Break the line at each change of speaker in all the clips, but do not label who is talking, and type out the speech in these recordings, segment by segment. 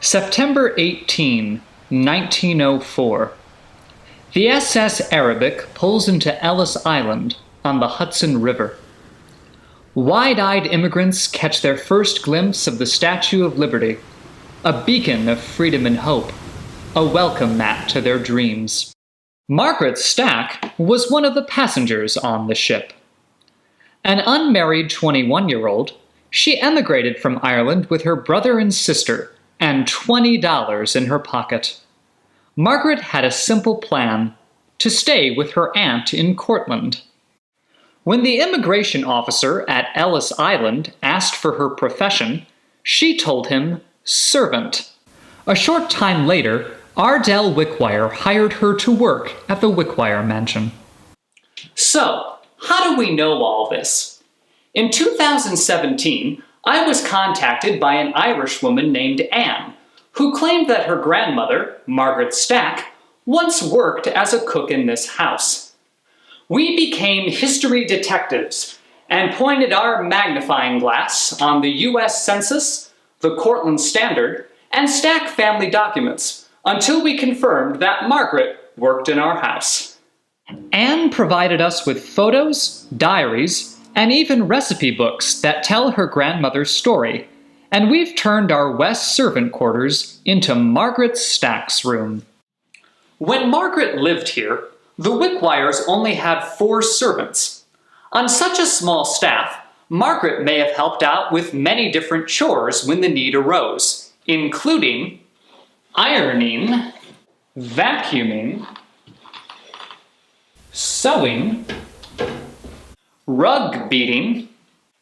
September 18, 1904. The SS Arabic pulls into Ellis Island on the Hudson River. Wide-eyed immigrants catch their first glimpse of the Statue of Liberty, a beacon of freedom and hope, a welcome mat to their dreams. Margaret Stack was one of the passengers on the ship. An unmarried 21-year-old, she emigrated from Ireland with her brother and sister and $20 in her pocket. Margaret had a simple plan: to stay with her aunt in Cortland. When the immigration officer at Ellis Island asked for her profession, she told him servant. A short time later, Ardell Wickwire hired her to work at the Wickwire mansion.
So, how do we know all this? In 2017, I was contacted by an Irish woman named Anne, who claimed that her grandmother, Margaret Stack, once worked as a cook in this house. We became history detectives and pointed our magnifying glass on the U.S. Census, the Cortland Standard, and Stack family documents until we confirmed that Margaret worked in our house.
Anne provided us with photos, diaries, and even recipe books that tell her grandmother's story, and we've turned our West servant quarters into Margaret Stack's room.
When Margaret lived here, the Wickwires only had 4 servants. On such a small staff, Margaret may have helped out with many different chores when the need arose, including ironing, vacuuming, sewing, rug beating,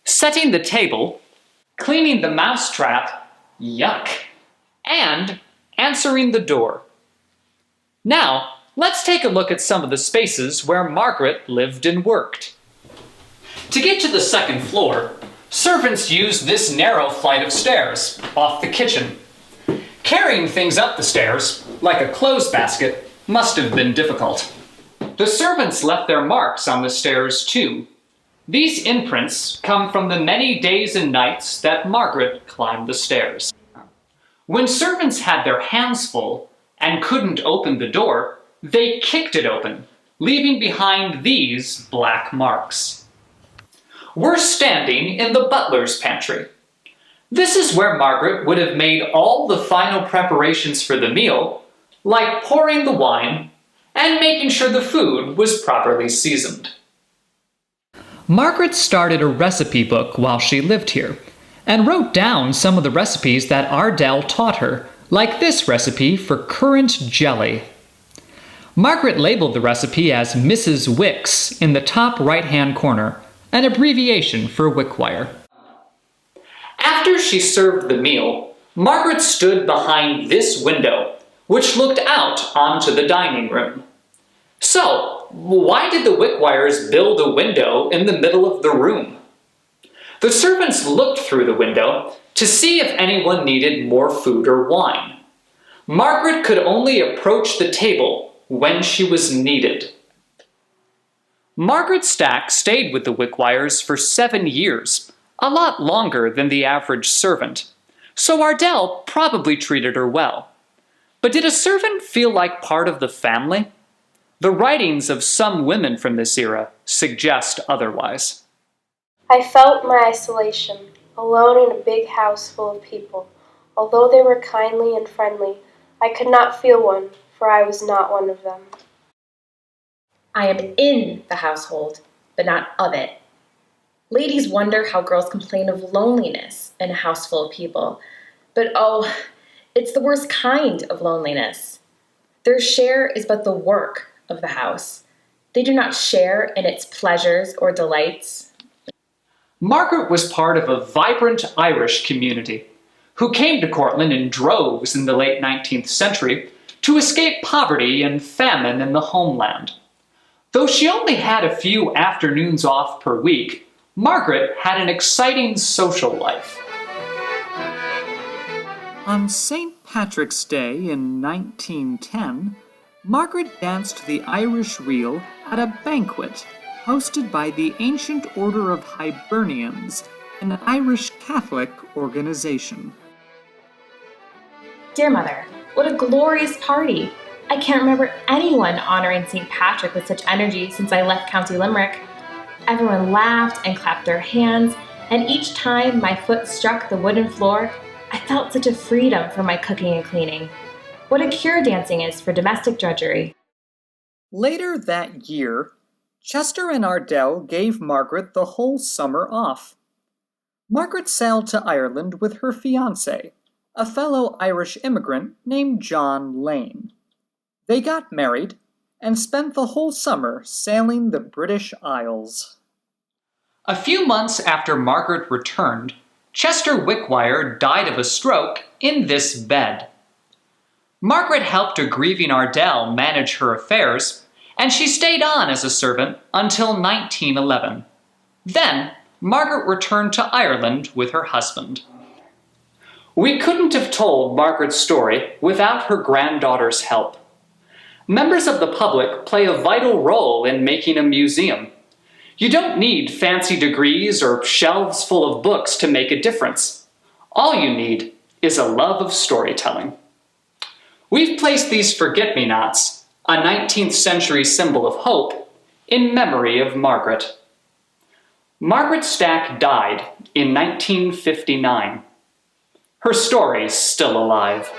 setting the table, cleaning the mousetrap, yuck, and answering the door. Now, let's take a look at some of the spaces where Margaret lived and worked. To get to the second floor, servants used this narrow flight of stairs off the kitchen. Carrying things up the stairs, like a clothes basket, must have been difficult. The servants left their marks on the stairs too. These imprints come from the many days and nights that Margaret climbed the stairs. When servants had their hands full and couldn't open the door, they kicked it open, leaving behind these black marks. We're standing in the butler's pantry. This is where Margaret would have made all the final preparations for the meal, like pouring the wine and making sure the food was properly seasoned.
Margaret started a recipe book while she lived here, and wrote down some of the recipes that Ardell taught her, like this recipe for currant jelly. Margaret labeled the recipe as Mrs. Wicks in the top right-hand corner, an abbreviation for Wickwire.
After she served the meal, Margaret stood behind this window, which looked out onto the dining room. So, why did the Wickwires build a window in the middle of the room? The servants looked through the window to see if anyone needed more food or wine. Margaret could only approach the table when she was needed. Margaret Stack stayed with the Wickwires for 7 years, a lot longer than the average servant, so Ardell probably treated her well. But did a servant feel like part of the family? The writings of some women from this era suggest otherwise.
I felt my isolation, alone in a big house full of people. Although they were kindly and friendly, I could not feel one, for I was not one of them.
I am in the household, but not of it. Ladies wonder how girls complain of loneliness in a house full of people. But oh, it's the worst kind of loneliness. Their share is but the work of the house. They do not share in its pleasures or delights.
Margaret was part of a vibrant Irish community who came to Cortland in droves in the late 19th century to escape poverty and famine in the homeland. Though she only had a few afternoons off per week, Margaret had an exciting social life.
On St. Patrick's Day in 1910, Margaret danced the Irish reel at a banquet hosted by the Ancient Order of Hibernians, an Irish Catholic organization.
Dear Mother, what a glorious party! I can't remember anyone honoring St. Patrick with such energy since I left County Limerick. Everyone laughed and clapped their hands, and each time my foot struck the wooden floor, I felt such a freedom from my cooking and cleaning. What a cure dancing is for domestic drudgery.
Later that year, Chester and Ardell gave Margaret the whole summer off. Margaret sailed to Ireland with her fiancé, a fellow Irish immigrant named John Lane. They got married and spent the whole summer sailing the British Isles.
A few months after Margaret returned, Chester Wickwire died of a stroke in this bed. Margaret helped a grieving Ardell manage her affairs, and she stayed on as a servant until 1911. Then, Margaret returned to Ireland with her husband. We couldn't have told Margaret's story without her granddaughter's help. Members of the public play a vital role in making a museum. You don't need fancy degrees or shelves full of books to make a difference. All you need is a love of storytelling. We've placed these forget-me-nots, a 19th century symbol of hope, in memory of Margaret. Margaret Stack died in 1959. Her story's still alive.